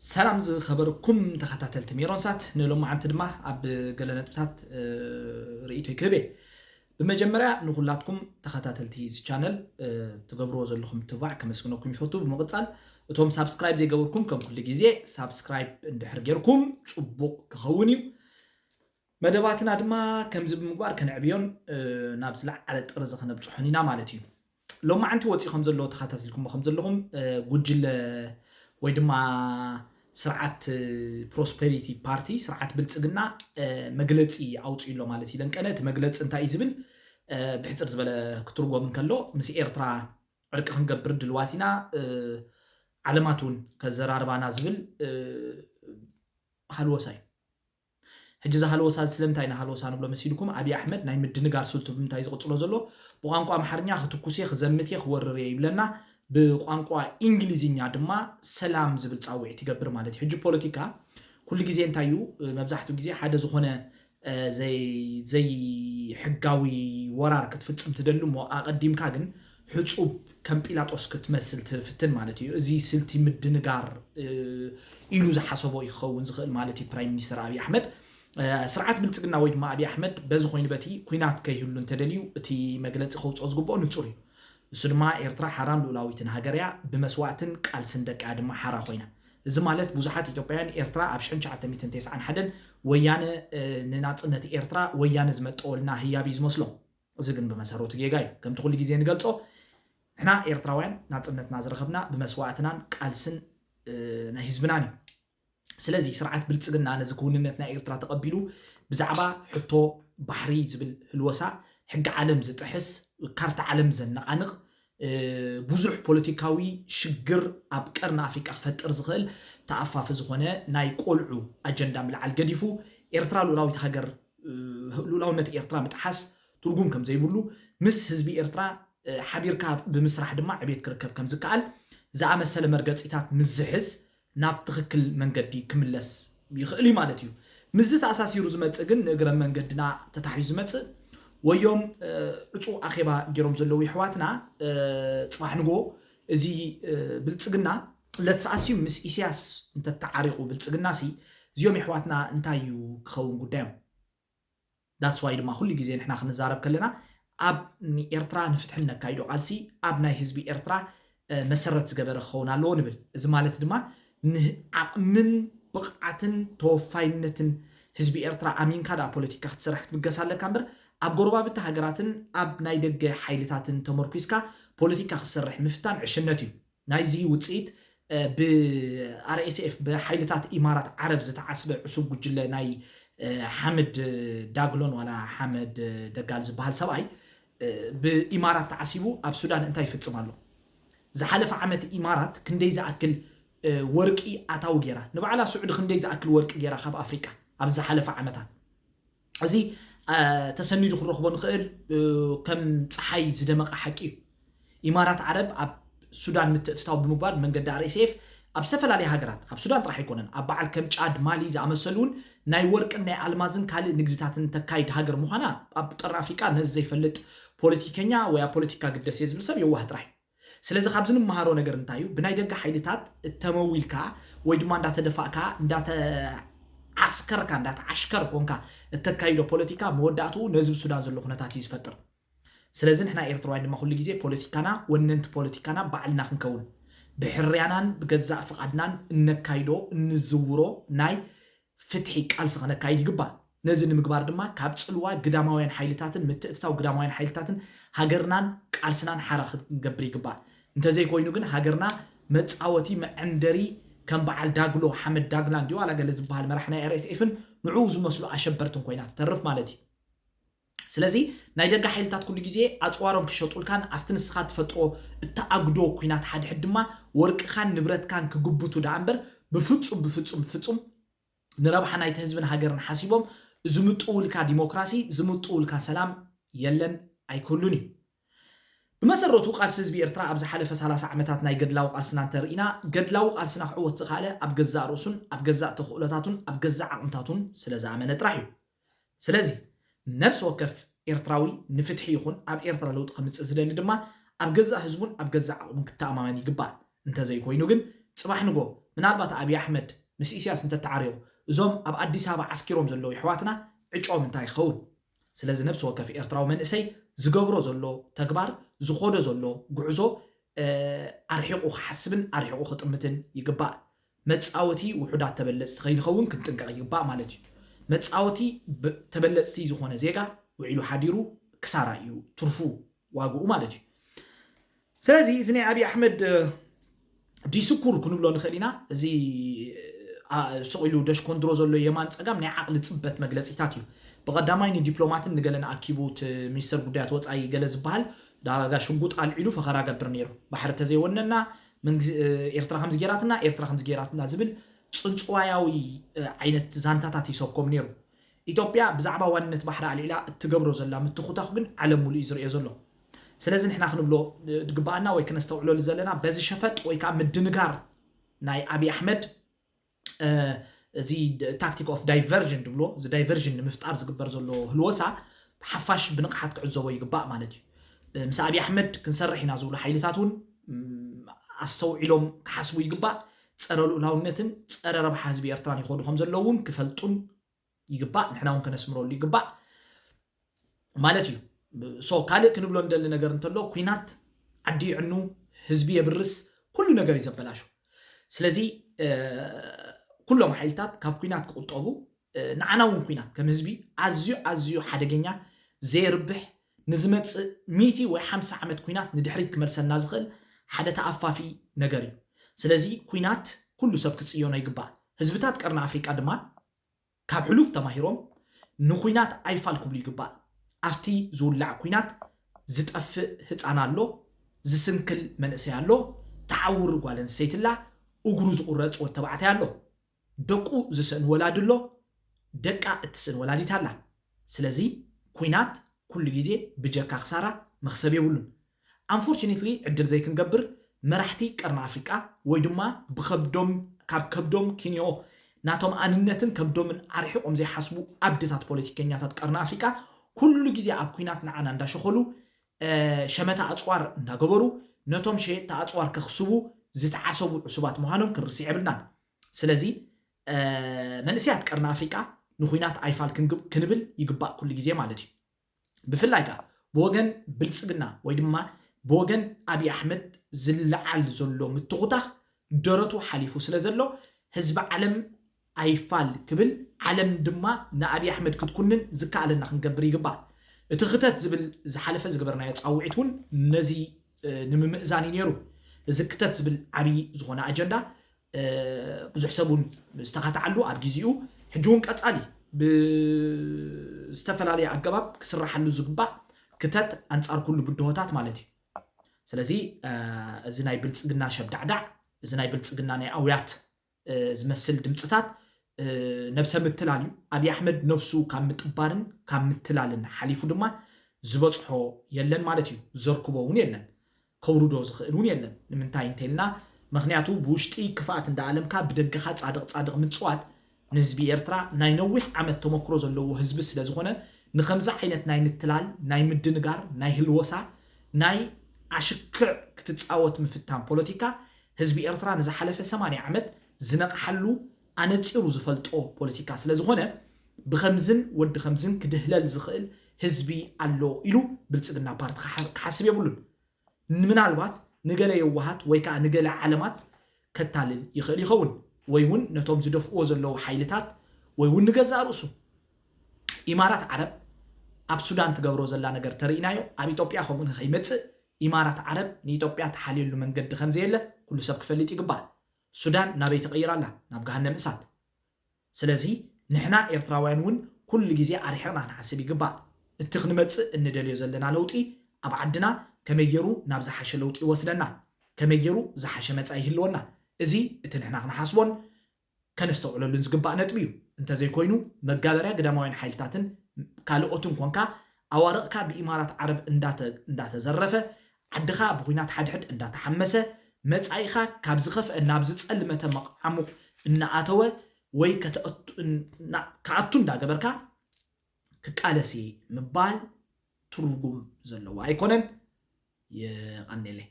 سلام ز خبركم تخطاتلت ميرونسات نلوم عن تدمع عب جلنتات رئيتو كبي بمجمرة نقولاتكم تخطاتلتي زي channel تقبروا زلكم تبع كمسكنكم يفوتوا بمقتصال وتوم سبسكرايب زي قبركم كم كل جزء سبسكرايب اندحر جيركم صبوق كهونيو مدباتنا دما كم زب مقبار كنعبيون نابزلع على الطرز خنبصحنينا مالتي لو ما عنتي وصي خمزلو تخطاتلكم خمزلهم وجل ويدما سرعة prosperity party سرعة بلصقنا مجلصي اوصي له مالتي دنقنت مجلص انت يزبل بحصر زبل كترغو من كلو مسي ኤርትራ عرق خنقبر دلواتنا علاماتون كزراربانا زبل حلوساي حجز حلوسا سلمتاينا حلوسا نبلو مسيلكم ابي احمد ناي مدنغار سلطو بمتاي زقصلو زلو بقانقو امحرኛ خطكوسي خزمتي خورر يبلنا بقانقوا انجليزيኛ دما سلام زبل صاوعي تقبر مالتي حج بوليتيكا كل غزي انتايو مبزحتو غزي حدا زخونه زي حقاوي ورار كتفصم تدلمو اقديمكا كن حصوب كم بيلاطوس كتمثل تفتن مالتي ازي سلتي مدنغار ايلو زحسبو يخون زخل مالتي برايم مينستر ابي احمد سرعات بلصقنا ويد ما ابي احمد بزخوين بتي كوينات كيهلون تدليو تي مغلص خوص زغبو نصوري سلما ኤርትራ حرام لولاويتن هاجريا بمسواتن قال سندق ادم حرا خوينا እዚ ማለት ብዙሓት ኢትዮጵያውያን ኤርትራ ኣብ 1991 ወያነ ንናጽነት ኤርትራ ወያነ ዝመጣውልና ህያቢ ዝመስሎ እዚ ግን በመሰረቱ ጌጋይ ከም ትኩል ጊዜ ንገልጾ እና ኤርትራውያን ናጽነትና ዝረኸብና በመስዋዕትናን ቃልስን ናይ ህዝብናን ስለዚህ ስርዓት ብልጽግና ነዚ ኩንነትና ኤርትራ ተቀቢሉ ብዛዕባ ሕቶ ባሕሪ ዝብል ህልወሳ ሕግ ዓለም ዝጥሕስ ካርታ ዓለም ዘነቃንቕ ብዙሕ ፖለቲካዊ ሽግር ኣብ ቀርና ኣፍሪቃ ክፈጥር ዝኽእል ተኣፋፍ ዝኾነ ናይ ቆልዑ ኣጀንዳ ምልዓል ገዲፉ ኤርትራ ሉላዊት ሃገር ሉላውነት ኤርትራ ምጥሓስ ትርጉም ከም ዘይብሉ ምስ ህዝቢ ኤርትራ ሓቢርካ ብምስራሕ ድማ ዕቤት ክርከብ ከም ዝከኣል ዝኣመሰለ መርገፂታት ምዝሕዝ ናብ ትኽክል መንገዲ ክምለስ ይኽእል ማለት እዩ ምዝ ተኣሳሲሩ ዝመጽእ ግን ንእግረ መንገድና ተታሒዙ ዝመጽእ ويوم እጹ አኼባ ጌሮም ዘለው ይሕዋትና ጽባሕንጎ እዚ ብልጽግና ለተሳሲዩ ምስ ኢሳያስ እንተ ተዓሪቁ ብልጽግና ሲ እዚዮም ይሕዋትና እንታዩ ክኸውን ጉዳዮም that's why ድማ ሁሉ ጊዜ ንሕና ክንዛረብ ከለና ኣብ ኤርትራ ንፍትሕ ነካይዶ ቃልሲ ኣብ ናይ ህዝቢ ኤርትራ መሰረት ዝገበረ ክኸውን ኣለዎ ንብል እዚ ማለት ድማ ንዓቅምን ብቕዓትን ተወፋይነትን ህዝቢ ኤርትራ ኣሚንካ ዳ ፖለቲካ ክትሰርሕ ክትብገስ ኣለካ እምበር ኣብ ጎረባብቲ ሃገራትን ኣብ ናይ ደገ ሓይልታትን ተመርኩስካ ፖለቲካ ክሰርሕ ምፍታን ዕሽነት እዩ ናይዚ ውጽኢት ብአርኤስኤፍ በሓይልታት ኢማራት ዓረብ ዝተዓስበ ዕሱብ ጉጅለ ናይ ሓመድ ዳግሎን ወላ ሓመድ ደጋል ዝበሃል ሰብኣይ ብኢማራት ተዓሲቡ ኣብ ሱዳን እንታይ ይፍጽም ኣሎ ዝሓለፈ ዓመት ኢማራት ክንደይ ዝኣክል ወርቂ ኣታው ጌራ ንባዕላ ስዑድ ክንደይ ዝኣክል ወርቂ ጌራ ካብ ኣፍሪቃ ኣብ ዝሓለፈ ዓመታት እዚ ተሰኒዱ ክረኽቦ ንኽእል ከም ፀሓይ ዝደመቐ ሓቂ ኢማራት ዓረብ ኣብ ሱዳን ምትእትታው ብምግባር መንገዲ አርኤስኤፍ ኣብ ዝተፈላለዩ ሃገራት ኣብ ሱዳን ጥራሕ ኣይኮነን ኣብ በዓል ከም ጫድ ማሊ ዝኣመሰሉን ናይ ወርቅን ናይ ኣልማዝን ካልእ ንግድታትን ተካይድ ሃገር ምዃና ኣብ ቀርኒ ኣፍሪቃ ነዚ ዘይፈልጥ ፖለቲከኛ ወይ ኣብ ፖለቲካ ግደስ ዝብል ሰብ የዋህ ጥራሕ ስለዚ ካብዚ ንመሃሮ ነገር እንታይ እዩ ብናይ ደገ ሓይልታት እተመዊልካ ወይ ድማ እንዳተደፋእካ عسكرك عندها عشكر كونكا التكايدو بوليتيكا موداتو نزب السودان زلو خناتات يزفتر سلازن احنا ايرتراوين لما كل جزء بوليتيكانا وننت بوليتيكانا بعلنا نكون بحريانان بجزاء فقدنان نكايدو نزورو ناي فتحي قالس نكايد يقبا نزل مقبار دما كاب صلوا قداماوين حيلتاتن متأتتاو قداماوين حيلتاتن هاجرنان قالسنان حرخ قبري يقبا انت زي كوينو جن هاجرنا متصاوتي معندري كم بعل داغلو حمد داغلان ديو على جلز بحال مرحنا اريسيفن نعوز مسلو اشبرتن كوينات ترف مالتي سلازي ناي دغ حيلتات كل غزي اصوارم كشطول كان افتنسخات فترو تاغدو كوينات حد حدما ورق خان نبرت كان كغبطو دامبر بفصم نربحنا يتهزبن هاجرن حاسيبهم زمطول كا ديمقراسي زمطول كا سلام يلن ايكلوني بمسرته قالس ህዝቢ ኤርትራ ኣብ ዝሓለፈ 30 ዓመታት ናይ ገድላው ቃልስና ተርኢና ገድላው ቃልስና ሕወት ዝኻለ ኣብ ገዛእ ርእሱን ኣብ ገዛእ ተኽእሎታቱን ኣብ ገዛእ ዓቕምታቱን ስለዝኣመነ ጥራሕ እዩ ስለዚ ነፍሲ ወከፍ ኤርትራዊ ንፍትሒ ይኹን ኣብ ኤርትራ ለውጥ ከምፅእ ዝደሊ ድማ ኣብ ገዛእ ህዝቡን ኣብ ገዛእ ዓቕሙን ክተኣማመን ይግባእ እንተዘይ ኮይኑ ግን ጽባሕ ንጎ ምናልባት አብይ አሕመድ ምስ ኢሳያስ እንተተዓርዮ እዞም ኣብ ኣዲስ ኣበባ ዓስኪሮም ዘለዉ ይሕዋትና ዕጮም እንታይ ይኸውን ስለዚ ነብሲ ወከፍ ኤርትራዊ መንእሰይ ዝገብሮ ዘሎ ተግባር ዝኾዶ ዘሎ ጉዕዞ ኣርሒቑ ክሓስብን ኣርሒቑ ክጥምትን ይግባእ መፃወቲ ውሑዳት ተበለፅቲ ከይንኸውን ክንጥንቀቕ ይግባእ ማለት እዩ መፃወቲ ተበለፅቲ ዝኾነ ዜጋ ውዒሉ ሓዲሩ ክሳራ እዩ ትርፉ ዋግኡ ማለት እዩ ስለዚ እዚ ናይ አብይ አሕመድ ዲስኩር ክንብሎ ንኽእል ኢና እዚ ስቑኢሉ ደሽኮንድሮ ዘሎ የማን ፀጋም ናይ ዓቕሊ ፅበት መግለፂታት እዩ ብቐዳማይ ንዲፕሎማትን ንገለ ንኣኪቡት ሚኒስተር ጉዳያት ወፃኢ ገለ ዝበሃል ዳረጋ ሽጉጥ ኣልዒሉ ፈኸራ ገብር ነይሩ ባሕሪ ተዘይወነና ኤርትራ ከምዚ ጌራትና ኤርትራ ከምዚ ጌራትና ዝብል ፅንፅዋያዊ ዓይነት ዛንታታት ይሰብኮም ነይሩ ኢትዮጵያ ብዛዕባ ዋንነት ባሕሪ ኣልዒላ እትገብሮ ዘላ ምትኹታኹ ግን ዓለም ሙሉእ እዩ ዝርኦ ዘሎ ስለዚ ንሕና ክንብሎ ድግባአና ወይ ክነስተውዕለሉ ዘለና በዚ ሸፈጥ ወይ ከዓ ምድንጋር ናይ አብይ አሕመድ እዚ ታክቲክ ኦፍ ዳይቨርዥን ድብሎ እዚ ዳይቨርዥን ንምፍጣር ዝግበር ዘሎ ህልወሳ ብሓፋሽ ብንቕሓት ክዕዘቦ ይግባእ ማለት እዩ ምስ አብይ አሕመድ ክንሰርሕ ኢና ዝብሉ ሓይልታት እውን ኣስተውዒሎም ክሓስቡ ይግባእ ፀረ ልኡላውነትን ፀረ ረብሓ ህዝቢ ኤርትራን ይኸዱ ከም ዘለዉ እውን ክፈልጡን ይግባእ ንሕና እውን ከነስምረሉ ይግባእ ማለት እዩ ካልእ ክንብሎ እንደሊ ነገር እንተሎ ኩናት ዓዲ ይዕኑ ህዝቢ የብርስ ኩሉ ነገር ይዘበላሹ ስለዚ ኩሎም ሓይልታት ካብ ኩናት ክቁጠቡ ንዓና እውን ኩናት ከም ህዝቢ ኣዝዩ ሓደገኛ ዘይርብሕ ንዝመፅእ 100 ወይ 50 ዓመት ኩናት ንድሕሪት ክመልሰና ዝኽእል ሓደ ተኣፋፊ ነገር እዩ ስለዚ ኩናት ኩሉ ሰብ ክፅዮኖ ይግባእ ህዝብታት ቀርኒ ኣፍሪቃ ድማ ካብ ሕሉፍ ተማሂሮም ንኩናት ኣይፋል ክብሉ ይግባእ ኣብቲ ዝውላዕ ኩናት ዝጠፍእ ህፃን ኣሎ ዝስንክል መንእሰይ ኣሎ ተዓውር ጓል ኣንስተይቲ ኣላ እግሩ ዝቁረፅ ወዲ ተባዕታይ ኣሎ ደቁ ዝስእን ወላድ ኣሎ ደቃ እትስእን ወላዲት ኣላ ስለዚ ኩናት ኩሉ ግዜ ብጀካ ክሳራ መክሰብ የብሉን አንፎርቹኔትሊ ዕድል ዘይክንገብር መራሕቲ ቀርኒ ኣፍሪቃ ወይ ድማ ብከብዶም ካብ ከብዶም ኪንዮ ናቶም ኣንነትን ከብዶምን ኣርሒቆም ዘይሓስቡ ኣብድታት ፖለቲከኛታት ቀርኒ ኣፍሪቃ ኩሉ ግዜ ኣብ ኩናት ንዓና እንዳሸኸሉ ሸመታ ኣፅዋር እንዳገበሩ ነቶም ሸየጥቲ ኣፅዋር ከኽስቡ ዝተዓሰቡ ዕሱባት ምዃኖም ክንርሲ የብልናን ስለዚ መንእስያት ቀርኒ ኣፍሪቃ ንኩናት ኣይፋል ክንብል ይግባእ ኩሉ ግዜ ማለት እዩ ብፍላይ ከዓ ብወገን ብልፅግና ወይ ድማ ብወገን አብይ አሕመድ ዝለዓል ዘሎ ምትኹታኽ ደረቱ ሓሊፉ ስለ ዘሎ ህዝቢ ዓለም ኣይፋል ክብል ዓለም ድማ ንአብይ አሕመድ ክትኩንን ዝከኣለና ክንገብር ይግባእ እቲ ክተት ዝብል ዝሓለፈ ዝገበርናዮ ፃውዒት እውን ነዚ ንምምእዛን እዩ ነይሩ እዚ ክተት ዝብል ዓብይ ዝኾነ ኣጀንዳ ብዙሕ ሰብ እውን ዝተኸታዓሉ ኣብ ግዜኡ ሕጂ እውን ቀፃሊ ብዝተፈላለየ ኣገባብ ክስራሓሉ ዝግባእ ክተት ኣንጻር ኩሉ ብድሆታት ማለት እዩ ስለዚ እዚ ናይ ብልፅግና ሸብዳዕዳዕ እዚ ናይ ብልፅግና ናይ ኣውያት ዝመስል ድምፅታት ነብሰ ምትላል እዩ አብይ አሕመድ ነብሱ ካብ ምጥባርን ካብ ምትላልን ሓሊፉ ድማ ዝበፅሖ የለን ማለት እዩ ዘርክቦ እውን የለን ከውርዶ ዝኽእል እውን የለን ንምንታይ እንተልና ምክንያቱ ብውሽጢ ክፍኣት እንዳዓለምካ ብደገኻ ፃድቕ ምፅዋት ንህዝቢ ኤርትራ ናይ ነዊሕ ዓመት ተመክሮ ዘለዎ ህዝቢ ስለ ዝኾነ ንከምዚ ዓይነት ናይ ምትላል ናይ ምድንጋር ናይ ህልወሳ ናይ ኣሽክዕ ክትፃወት ምፍታን ፖለቲካ ህዝቢ ኤርትራ ንዝሓለፈ 80 ዓመት ዝነቕሓሉ ኣነፂሩ ዝፈልጦ ፖለቲካ ስለ ዝኾነ ብከምዝን ወዲ ከምዝን ክድህለል ዝኽእል ህዝቢ ኣሎ ኢሉ ብልፅግና ፓርቲ ክሓስብ የብሉን ምናልባት ንገለ የዋሃት ወይ ከዓ ንገለ ዓለማት ከታልል ይኽእል ይኸውን ወይ እውን ነቶም ዝደፍእዎ ዘለዉ ሓይልታት ወይ እውን ንገዛእ ርእሱ ኢማራት ዓረብ ኣብ ሱዳን ትገብሮ ዘላ ነገር ተርኢናዮ ኣብ ኢትዮጵያ ከምኡ ንኸይመፅእ ኢማራት ዓረብ ንኢትዮጵያ ተሓልየሉ መንገዲ ከምዘየለ ኩሉ ሰብ ክፈልጥ ይግባእ ሱዳን ናበይ ተቐይራላ ናብ ገሃነም እሳት ስለዚ ንሕና ኤርትራውያን እውን ኩሉ ግዜ ኣርሒቕና ክንሓስብ ይግባእ እቲ ክንመፅእ እንደልዮ ዘለና ለውጢ ኣብ ዓድና ከመይ ገይሩ ናብ ዝሓሸ ለውጢ ይወስደና ከመይ ገይሩ ዝሓሸ መጻኢ ይህልወና እዚ እቲ ንሕና ክንሓስቦን ከነስተውዕለሉን ዝግባእ ነጥቢ እዩ እንተዘይኮይኑ መጋበርያ ገዳማውያን ሓይልታትን ካልኦትን ኮንካ ኣዋርቕካ ብኢማራት ዓረብ እንዳተዘረፈ ዓድኻ ብኩናት ሓድሕድ እንዳተሓመሰ መጻኢኻ ካብ ዝኸፍአ ናብ ዝጸልመተ መዓሙቕ እናኣተወ ወይ ከኣቱ እንዳገበርካ ክቃለሲ ምባል ትርጉም ዘለዎ ኣይኮነን የቐኒለይ